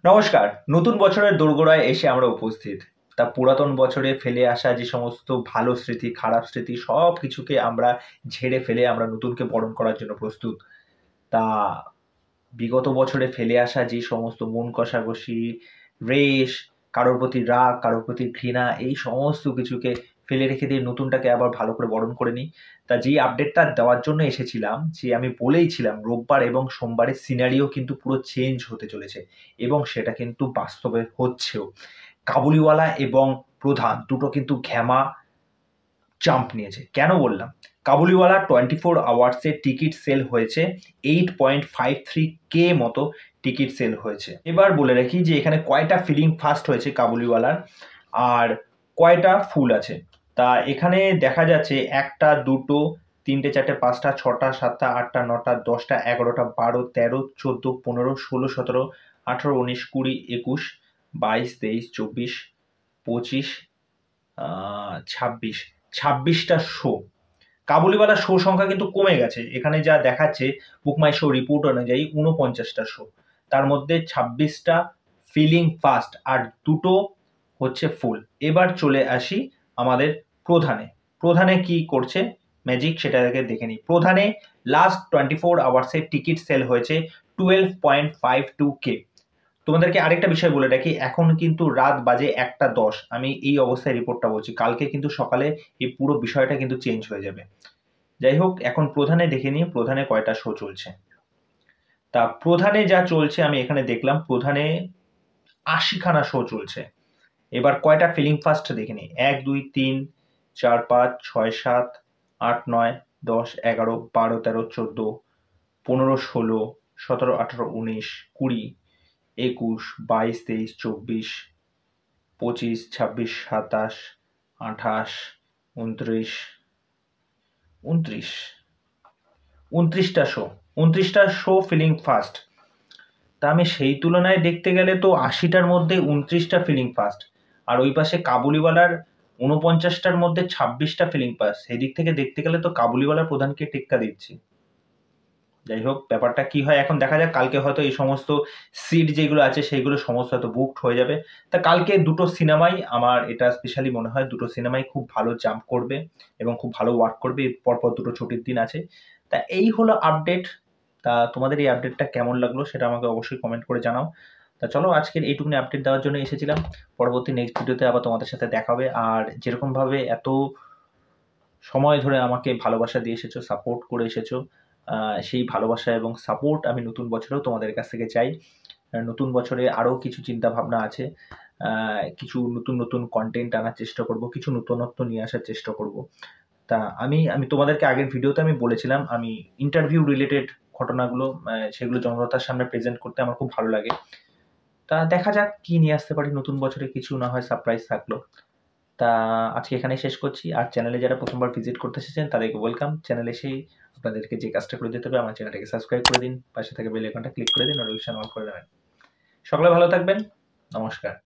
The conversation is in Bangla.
নমস্কার। নতুন বছরের দোরগোড়ায় এসে আমরা উপস্থিত। তা পুরাতন বছরে ফেলে আসা যে সমস্ত ভালো স্মৃতি, খারাপ স্মৃতি সবকিছুকে আমরা ঝেড়ে ফেলে আমরা নতুনকে বরণ করার জন্য প্রস্তুত। তা বিগত বছরে ফেলে আসা যে সমস্ত মন কষাকষি, রেশ, কারোর প্রতি রাগ, কারোর প্রতি ঘৃণা এই সমস্ত কিছুকে ফেলে রেখে দিয়ে নতুনটাকে আবার ভালো করে বরণ করে নিই। তা যেই আপডেটটা দেওয়ার জন্য এসেছিলাম, যে আমি বলেইছিলাম রোববার এবং সোমবারের সিনারিও কিন্তু পুরো চেঞ্জ হতে চলেছে এবং সেটা কিন্তু বাস্তবে হচ্ছেও। কাবুলিওয়ালা এবং প্রধান দুটো কিন্তু ঘ্যামা জাম্প নিয়েছে। কেন বললাম? কাবুলিওয়ালা 24 আওয়ার্সের টিকিট সেল হয়েছে 8.53K মতো টিকিট সেল হয়েছে। এবার বলে রাখি যে এখানে কয়টা ফিলিং ফাস্ট হয়েছে কাবুলিওয়ালার আর কয়টা ফুল আছে। তা এখানে দেখা যাচ্ছে 1টা, 2টো, 3টে, 4টে, 5টা, 6টা, 7টা, 8টা, 9টা, 10টা, 11টা, 12, 13, 14, 15, 16, 17, 18, 19, 20, 21, 22, 23, 24, 25, 26, 26টা শো। কাবুলিওয়ালা শো সংখ্যা কিন্তু কমে গেছে। এখানে যা দেখাচ্ছে বুক মাই শো রিপোর্ট অনুযায়ী 49টা শো। তার মধ্যে 26টা ফিলিং ফাস্ট আর 2টো হচ্ছে ফুল। এবার চলে আসি আমাদের প্রধানে। প্রধানে কি করছে ম্যাজিক সেটাকে দেখে নিই। প্রধানে লাস্ট 24 আওয়ার্সে টিকিট সেল হয়েছে 12.52K। তোমাদেরকে আরেকটা বিষয় বলে রাখি, এখন কিন্তু রাত বাজে 1টা 10। আমি এই অবস্থায় রিপোর্টটা বলছি। কালকে কিন্তু সকালে এই পুরো বিষয়টা কিন্তু চেঞ্জ হয়ে যাবে। যাই হোক, এখন প্রধানে দেখে নিই প্রধানে কয়টা শো চলছে। তা প্রধানে যা চলছে আমি এখানে দেখলাম প্রধানে 80খানা শো চলছে। এবার কয়টা ফিলিং ফাস্ট দেখে নিই। 1, 2, 3, 4, 5, 6, 7, 8, 9, 10, 11, 12, 13, 14, 15, 16, 17, 18, 19, 20, 21, 22, 23, 24, 25, 26, 27, 28, 29, 29, 29টা শো। 29টা শো ফিলিং ফাস্ট। তা আমি সেই তুলনায় দেখতে গেলে তো 80টার মধ্যে 29টা ফিলিং ফাস্ট আর ওই পাশে কাবুলিওয়ালার 49টার মধ্যে 26টা ফিলিং ফাস্ট। সেই দিক থেকে দেখতে গেলে তো কাবুলিওয়ালার প্রধানকে টেক্কা দিচ্ছি। যাই হোক, ব্যাপারটা কি হয় এখন দেখা যাক। কালকে হয়তো এই সমস্ত সিট যেগুলো আছে সেইগুলো সমস্ত হয়তো বুকড হয়ে যাবে। তা কালকে দুটো সিনেমাই আমার এটা স্পেশালি মনে হয় দুটো সিনেমাই খুব ভালো জাম্প করবে এবং খুব ভালো ওয়ার্ক করবে। পরপর দুটো ছুটির দিন আছে। তা এই হলো আপডেট। তা তোমাদের এই আপডেটটা কেমন লাগলো সেটা আমাকে অবশ্যই কমেন্ট করে জানাও। তা চলো, আজকের এইটুকুনি আপডেট দেওয়ার জন্য এসেছিলাম। পরবর্তী নেক্সট ভিডিওতে আবার তোমাদের সাথে দেখা হবে। আর যেরকমভাবে এত সময় ধরে আমাকে ভালোবাসা দিয়ে এসেছো, সাপোর্ট করে এসেছো, সেই ভালোবাসা এবং সাপোর্ট আমি নতুন বছরেও তোমাদের কাছ থেকে চাই। নতুন বছরে আরও কিছু চিন্তাভাবনা আছে। কিছু নতুন নতুন কন্টেন্ট আনার চেষ্টা করব, কিছু নতুনত্ব নিয়ে আসার চেষ্টা করব। তা আমি আমি তোমাদেরকে আগের ভিডিওতে আমি বলেছিলাম আমি ইন্টারভিউ রিলেটেড ঘটনাগুলো সেগুলো জনতার সামনে প্রেজেন্ট করতে আমার খুব ভালো লাগে। তা দেখা যাক কি নিয়ে আসতে পারি নতুন বছরে, কিছু না হয় সারপ্রাইজ থাকলো। তা আজকে এখানেই শেষ করছি। আর চ্যানেলে যারা প্রথমবার ভিজিট করতে এসেছেন তাদেরকে ওয়েলকাম। চ্যানেলে এসেই আপনাদেরকে যে কাজটা করে দিতে হবে, আমার চ্যানেলটাকে সাবস্ক্রাইব করে দিন, পাশে থাকা বেল আইকনটা ক্লিক করে দিন, নোটিফিকেশন অন করে দেবেন। সকলে ভালো থাকবেন। নমস্কার।